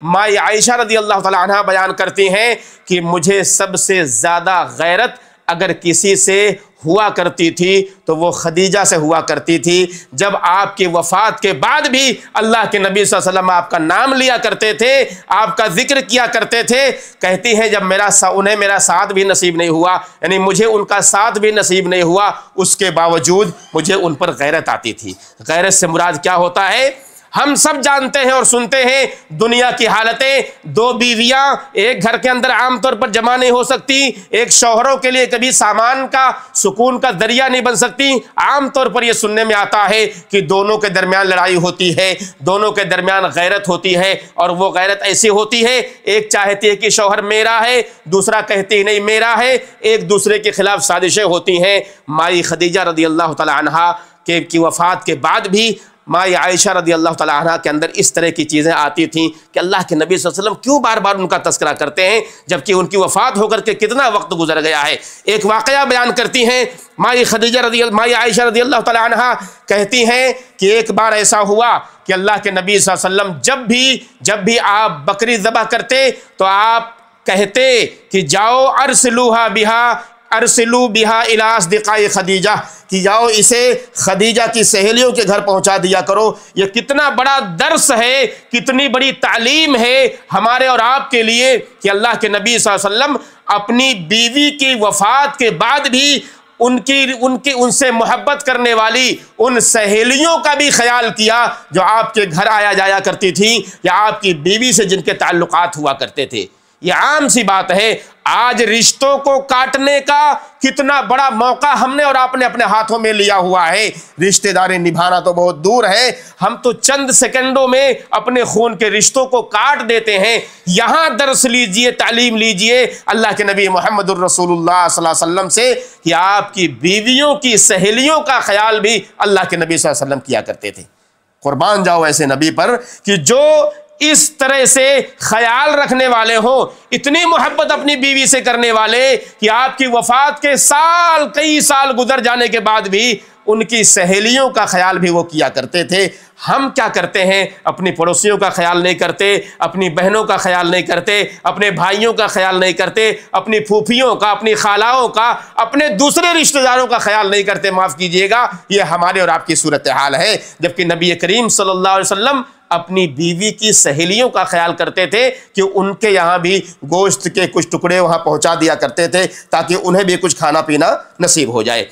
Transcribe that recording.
مائی عائشہ رضی اللہ تعالیٰ عنہ بیان کرتی ہیں کہ مجھے سب سے زیادہ غیرت اگر کسی سے ہوا کرتی تھی تو وہ خدیجہ سے ہوا کرتی تھی۔ جب آپ کی وفات کے بعد بھی اللہ کے نبی صلی اللہ علیہ وسلم آپ کا نام لیا کرتے تھے، آپ کا ذکر کیا کرتے تھے۔ کہتی ہیں جب انہیں میرا ساتھ بھی نصیب نہیں ہوا، یعنی مجھے ان کا ساتھ بھی نصیب نہیں ہوا، اس کے باوجود مجھے ان پر غیرت آتی تھی۔ غیرت سے مراد کیا ہوتا ہے؟ ہم سب جانتے ہیں اور سنتے ہیں دنیا کی حالتیں، دو بیویاں ایک گھر کے اندر عام طور پر جمع نہیں ہو سکتی، ایک شوہروں کے لیے کبھی سامان کا سکون کا ذریعہ نہیں بن سکتی۔ عام طور پر یہ سننے میں آتا ہے کہ دونوں کے درمیان لڑائی ہوتی ہے، دونوں کے درمیان غیرت ہوتی ہے، اور وہ غیرت ایسی ہوتی ہے ایک چاہتی ہے کہ شوہر میرا ہے، دوسرا کہتی نہیں میرا ہے، ایک دوسرے کے خلاف سازشیں ہوتی ہیں۔ مائی خدیجہ رضی اللہ تعالی عنہا کی وفات کے بعد بھی مائی عائشہ رضی اللہ تعالیٰ عنہ کے اندر اس طرح کی چیزیں آتی تھیں کہ اللہ کے نبی صلی اللہ علیہ وسلم کیوں بار بار ان کا تذکرہ کرتے ہیں جبکہ ان کی وفات ہو کر کے کتنا وقت گزر گیا ہے۔ ایک واقعہ بیان کرتی ہیں مائی عائشہ رضی اللہ تعالیٰ عنہ، کہتی ہیں کہ ایک بار ایسا ہوا کہ اللہ کے نبی صلی اللہ علیہ وسلم جب بھی آپ بکری ذبح کرتے تو آپ کہتے کہ جاؤ ارسلوا بہا الی اصدقاء خدیجہ، کہ جاؤ اسے خدیجہ کی سہیلیوں کے گھر پہنچا دیا کرو۔ یہ کتنا بڑا درس ہے، کتنی بڑی تعلیم ہے ہمارے اور آپ کے لیے کہ اللہ کے نبی صلی اللہ علیہ وسلم اپنی بیوی کی وفات کے بعد بھی ان سے محبت کرنے والی ان سہیلیوں کا بھی خیال کیا جو آپ کے گھر آیا جایا کرتی تھیں یا آپ کی بیوی سے جن کے تعلقات ہوا کرتے تھے۔ یہ عام سی بات ہے۔ آج رشتوں کو کاٹنے کا کتنا بڑا موقع ہم نے اور آپ نے اپنے ہاتھوں میں لیا ہوا ہے۔ رشتہ داری نبھانا تو بہت دور ہے، ہم تو چند سیکنڈوں میں اپنے خون کے رشتوں کو کاٹ دیتے ہیں۔ یہاں درس لیجئے، تعلیم لیجئے اللہ کے نبی محمد الرسول اللہ صلی اللہ علیہ وسلم سے کہ آپ کی بیویوں کی سہیلیوں کا خیال بھی اللہ کے نبی صلی اللہ علیہ وسلم کیا کرتے تھے۔ قربان جاؤ ایسے نبی پر کہ جو اس طرح سے خیال رکھنے والے ہوں، اتنی محبت اپنی بیوی سے کرنے والے کہ آپ کی وفات کے کئی سال گزر جانے کے بعد بھی ان کی سہیلیوں کا خیال بھی وہ کیا کرتے تھے۔ ہم کیا کرتے ہیں؟ اپنی پڑوسیوں کا خیال نہیں کرتے، اپنی بہنوں کا خیال نہیں کرتے، اپنے بھائیوں کا خیال نہیں کرتے، اپنی پھوپھیوں کا، اپنی خالاؤں کا، اپنے دوسرے رشتہ داروں کا خیال نہیں کرتے۔ معاف کیجئے گا، یہ ہمارے اور آپ کی صورتحال ہے، جبکہ نبی کریم صلی اللہ علیہ وسلم اپنی بیوی کی سہیلیوں کا خیال کرتے تھے کہ ان کے یہاں بھی گوشت کے کچھ ٹکڑے وہاں پہنچا دیا کرتے تھے تاکہ انہیں بھی کچھ کھانا پینا نصیب ہو جائے۔